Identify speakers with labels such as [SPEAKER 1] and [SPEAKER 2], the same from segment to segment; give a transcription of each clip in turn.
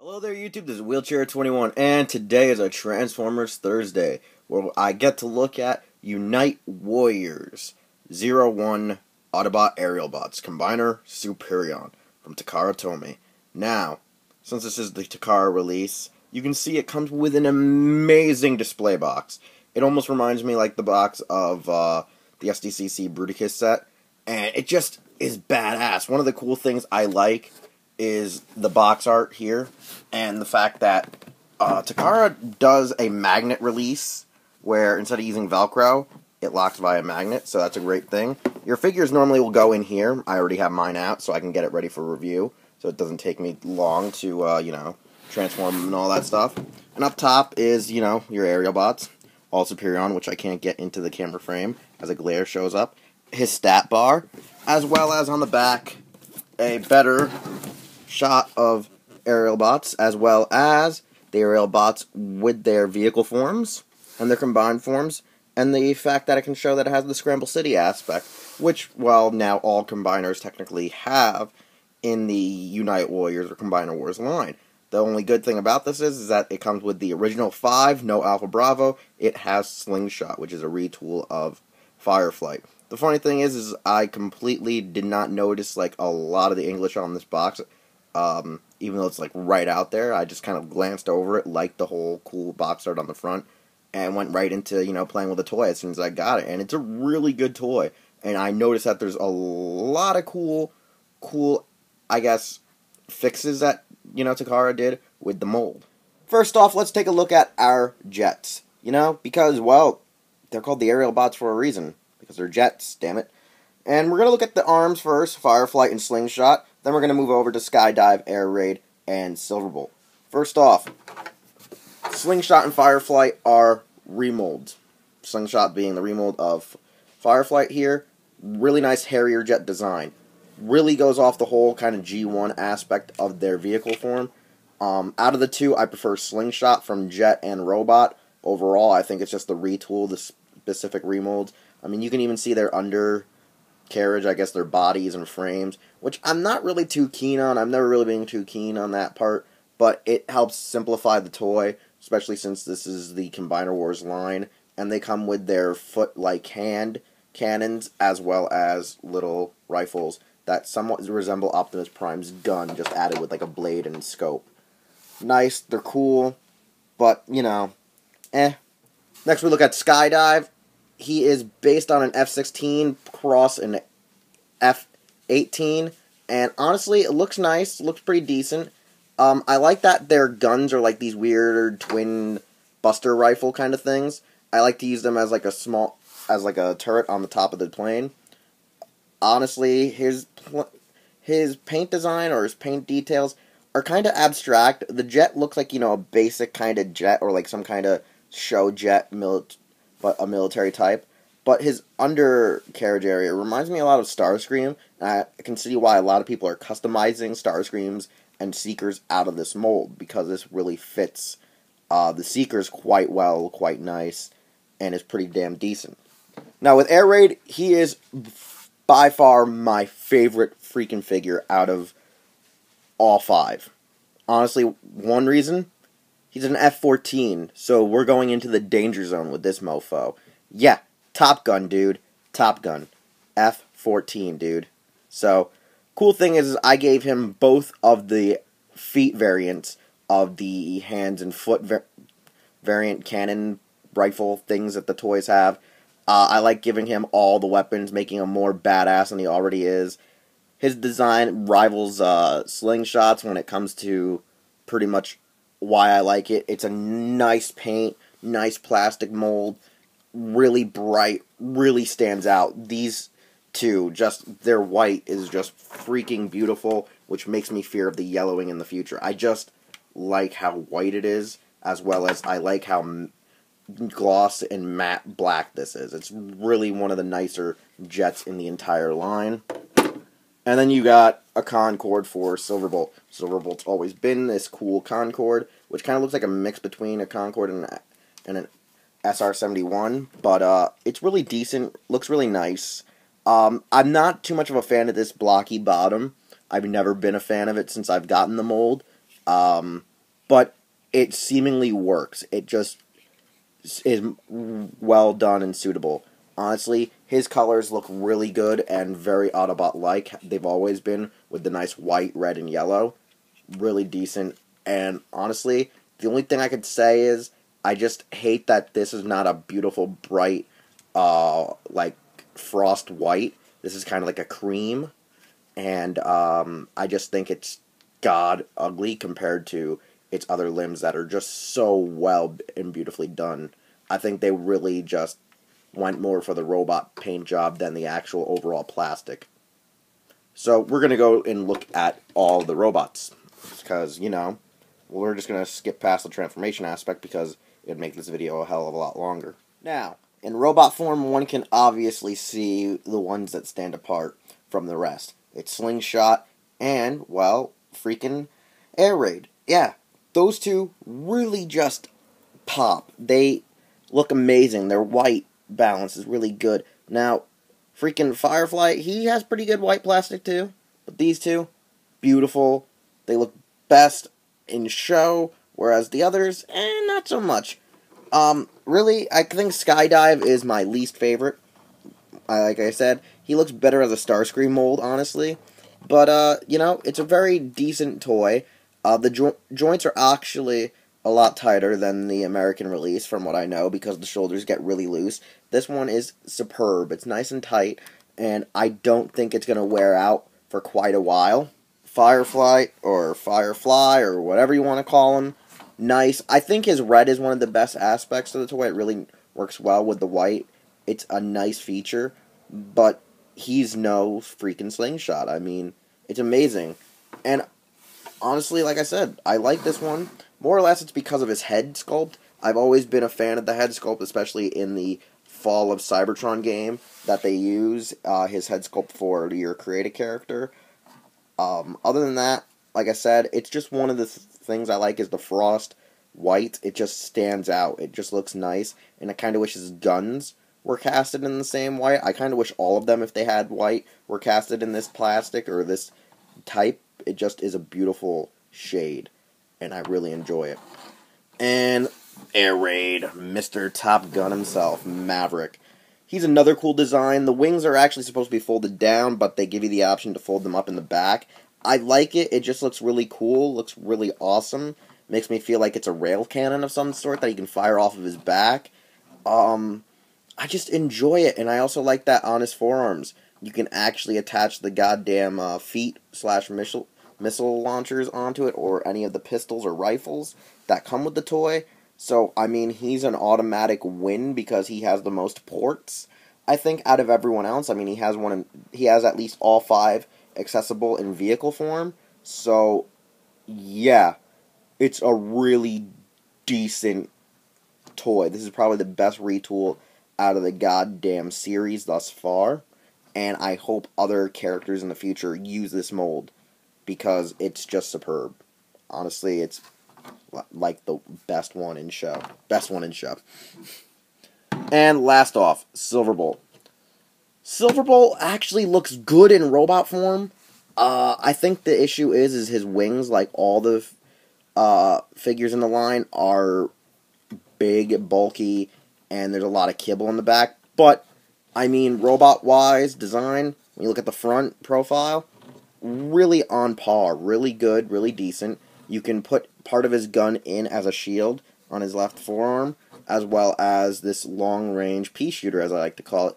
[SPEAKER 1] Hello there YouTube, this is Wheelchair21, and today is a Transformers Thursday, where I get to look at Unite Warriors 01 Autobot Aerialbots, Combiner Superion, from Takara Tomy. Now, since this is the Takara release, you can see it comes with an amazing display box. It almost reminds me like the box of the SDCC Bruticus set, and it just is badass. One of the cool things I like is the box art here, and the fact that Takara does a magnet release, where instead of using Velcro, it locks via magnet, so that's a great thing. Your figures normally will go in here. I already have mine out, so I can get it ready for review, so it doesn't take me long to, transform and all that stuff. And up top is, your Aerialbots, all Superion, which I can't get into the camera frame, as a glare shows up. His stat bar, as well as on the back, a better shot of Aerialbots, as well as the Aerialbots with their vehicle forms and their combined forms, and the fact that it can show that it has the Scramble City aspect, which, well, now all combiners technically have in the Unite Warriors or Combiner Wars line. The only good thing about this is that it comes with the original 5, no Alpha Bravo. It has Slingshot, which is a retool of Fireflight. The funny thing is I completely did not notice, like, a lot of the English on this box. Even though it's like right out there, I just kind of glanced over it, liked the whole cool box art on the front, and went right into, playing with the toy as soon as I got it. And it's a really good toy. And I noticed that there's a lot of cool, I guess, fixes that, Takara did with the mold. First off, let's take a look at our jets. Because, well, they're called the Aerialbots for a reason. Because they're jets, damn it. And we're going to look at the arms first, Fireflight and Slingshot. Then we're going to move over to Skydive, Air Raid, and Silverbolt. First off, Slingshot and Fireflight are remolds. Slingshot being the remold of Fireflight here. Really nice Harrier jet design. Really goes off the whole kind of G1 aspect of their vehicle form. Out of the two, I prefer Slingshot from Jet and Robot. Overall, I think it's just the retool, the specific remolds. I mean, you can even see their undercarriage, I guess their bodies and frames, which I'm not really too keen on. I've never really been too keen on that part, but it helps simplify the toy, especially since this is the Combiner Wars line, and they come with their foot-like hand cannons, as well as little rifles that somewhat resemble Optimus Prime's gun, just added with like a blade and scope. Nice, they're cool, but, Next we look at Skydive. He is based on an F-16 cross an F-18, and honestly, it looks nice, looks pretty decent. I like that their guns are like these weird twin buster rifle kind of things. I like to use them as like a turret on the top of the plane. Honestly, his paint design or his paint details are kind of abstract. The jet looks like, a basic kind of jet or like some kind of show jet, but a military type. But his undercarriage area reminds me a lot of Starscream. I can see why a lot of people are customizing Starscreams and Seekers out of this mold, because this really fits the Seekers quite well, quite nice, and is pretty damn decent. Now with Air Raid, he is by far my favorite freaking figure out of all 5. Honestly, one reason, he's an F-14, so we're going into the danger zone with this mofo. Yeah, Top Gun, dude. Top Gun. F-14, dude. So, cool thing is I gave him both of the feet variants of the hands and foot variant cannon rifle things that the toys have. I like giving him all the weapons, making him more badass than he already is. His design rivals Slingshots when it comes to pretty much why I like it. It's a nice paint, nice plastic mold, really bright, really stands out. These two, just their white is just freaking beautiful, which makes me fear of the yellowing in the future. I just like how white it is, as well as I like how gloss and matte black this is. It's really one of the nicer jets in the entire line. And then you got a Concorde for Silverbolt. Silverbolt's always been this cool Concorde, which kind of looks like a mix between a Concorde and an SR-71, but it's really decent, looks really nice. I'm not too much of a fan of this blocky bottom. I've never been a fan of it since I've gotten the mold. but it seemingly works. It just is well done and suitable. Honestly, his colors look really good and very Autobot-like. They've always been, with the nice white, red, and yellow. Really decent. And honestly, the only thing I could say is I just hate that this is not a beautiful, bright, like frost white. This is kind of like a cream. And I just think it's god ugly compared to its other limbs that are just so well and beautifully done. I think they really just went more for the robot paint job than the actual overall plastic. So we're going to go and look at all the robots, because, you know, we're just going to skip past the transformation aspect because it'd make this video a hell of a lot longer. Now, in robot form, one can obviously see the ones that stand apart from the rest. It's Slingshot and, well, freaking Air Raid. Yeah, those two really just pop. They look amazing. Their white balance is really good. Now, freaking Firefly, he has pretty good white plastic too. But these two, beautiful. They look best in show, whereas the others, not so much. Really, I think Skydive is my least favorite. Like I said, he looks better as a Starscream mold, honestly. But, you know, it's a very decent toy. The joints are actually a lot tighter than the American release, from what I know, because the shoulders get really loose. This one is superb. It's nice and tight, and I don't think it's going to wear out for quite a while. Firefly, or whatever you want to call him, nice. I think his red is one of the best aspects of the toy. It really works well with the white. It's a nice feature, but he's no freaking Slingshot. I mean, it's amazing. And honestly, like I said, I like this one. More or less, it's because of his head sculpt. I've always been a fan of the head sculpt, especially in the Fall of Cybertron game that they use his head sculpt for your creative character. Other than that, like I said, it's just one of the things I like is the frost white. It just stands out. It just looks nice, and I kind of wish his guns were casted in the same white. I kind of wish all of them, if they had white, were casted in this plastic or this type. It just is a beautiful shade, and I really enjoy it. And Air Raid, Mr. Top Gun himself, Maverick. He's another cool design. The wings are actually supposed to be folded down, but they give you the option to fold them up in the back. I like it. It just looks really cool, looks really awesome. Makes me feel like it's a rail cannon of some sort that he can fire off of his back. I just enjoy it, and I also like that on his forearms. You can actually attach the goddamn feet/missile launchers onto it, or any of the pistols or rifles that come with the toy. So, I mean, he's an automatic win because he has the most ports, I think, out of everyone else. I mean, he has at least all 5 accessible in vehicle form. So, yeah, it's a really decent toy. This is probably the best retool out of the goddamn series thus far. And I hope other characters in the future use this mold, because it's just superb. Honestly, it's like the best one in show. Best one in show. And last off, Silverbolt. Silverbolt actually looks good in robot form. I think the issue is his wings, like all the figures in the line, are big, bulky, and there's a lot of kibble in the back. But, I mean, robot-wise, design, when you look at the front profile, really on par, really good, really decent. You can put part of his gun in as a shield on his left forearm, as well as this long-range pea shooter, as I like to call it.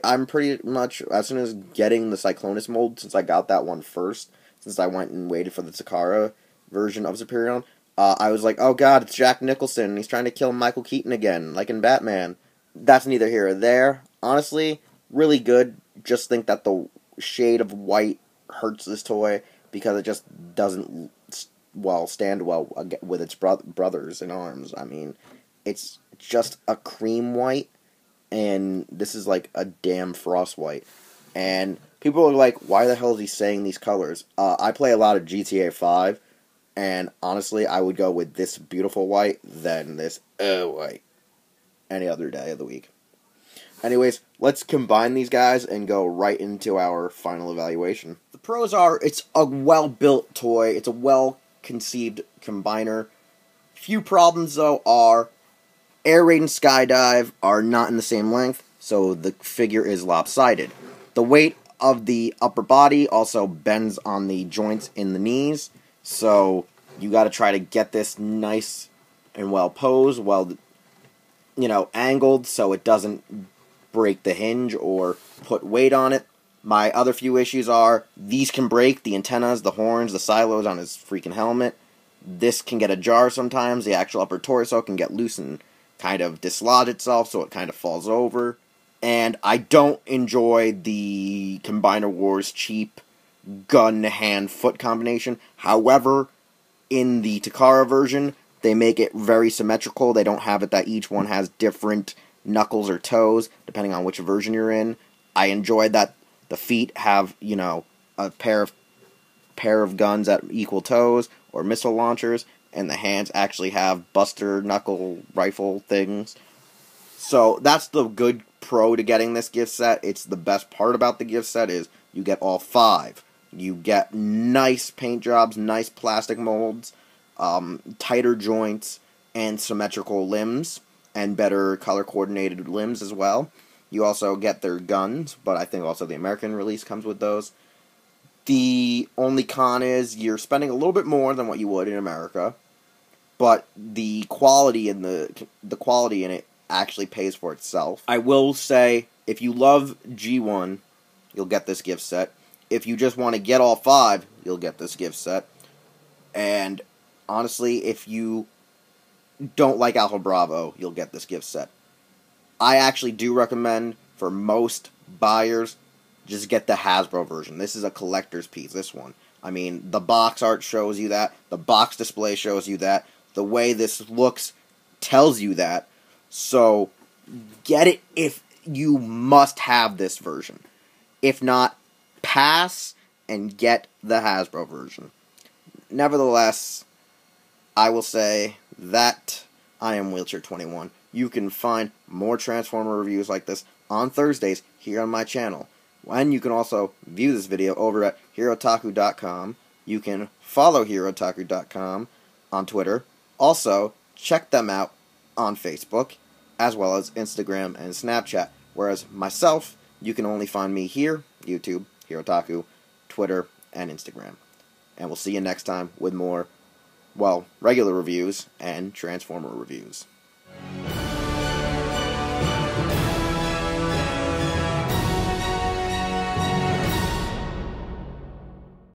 [SPEAKER 1] I'm pretty much, as soon as getting the Cyclonus mold, since I got that one first, since I went and waited for the Takara version of Superion, I was like, oh god, it's Jack Nicholson, and he's trying to kill Michael Keaton again, like in Batman. That's neither here or there. Honestly, really good. Just think that the shade of white hurts this toy, because it just doesn't, well, stand well with its brothers in arms. I mean, it's just a cream white, and this is like a damn frost white. And people are like, why the hell is he saying these colors? I play a lot of GTA 5, and honestly, I would go with this beautiful white than this white any other day of the week. Anyways, let's combine these guys and go right into our final evaluation. The pros are, it's a well-built toy, it's a well-conceived combiner. Few problems, though, are Air Raid and Skydive are not in the same length, so the figure is lopsided. The weight of the upper body also bends on the joints in the knees, so you got to try to get this nice and well posed, angled, so it doesn't break the hinge or put weight on it. My other few issues are, these can break, the antennas, the horns, the silos on his freaking helmet. This can get ajar sometimes, the actual upper torso can get loose and kind of dislodge itself, so it kind of falls over. And I don't enjoy the Combiner Wars cheap gun-hand-foot combination. However, in the Takara version, they make it very symmetrical. They don't have it that each one has different knuckles or toes, depending on which version you're in. I enjoyed that the feet have, a pair of guns at equal toes, or missile launchers, and the hands actually have buster knuckle rifle things. So that's the good pro to getting this gift set. It's the best part about the gift set is you get all 5. You get nice paint jobs, nice plastic molds, tighter joints, and symmetrical limbs, and better color-coordinated limbs as well. You also get their guns, but I think also the American release comes with those. The only con is you're spending a little bit more than what you would in America, but the quality in the quality in it actually pays for itself. I will say, if you love G1, you'll get this gift set. If you just want to get all 5, you'll get this gift set. And honestly, if you don't like Alpha Bravo, you'll get this gift set. I actually do recommend, for most buyers, just get the Hasbro version. This is a collector's piece, this one. I mean, the box art shows you that. The box display shows you that. The way this looks tells you that. So, get it if you must have this version. If not, pass and get the Hasbro version. Nevertheless, I will say that I am Wheelchair21. You can find more Transformer reviews like this on Thursdays here on my channel. And you can also view this video over at herotaku.com. You can follow herotaku.com on Twitter. Also, check them out on Facebook, as well as Instagram and Snapchat. Whereas myself, you can only find me here, YouTube, Herotaku, Twitter, and Instagram. And we'll see you next time with more, regular reviews and Transformer reviews.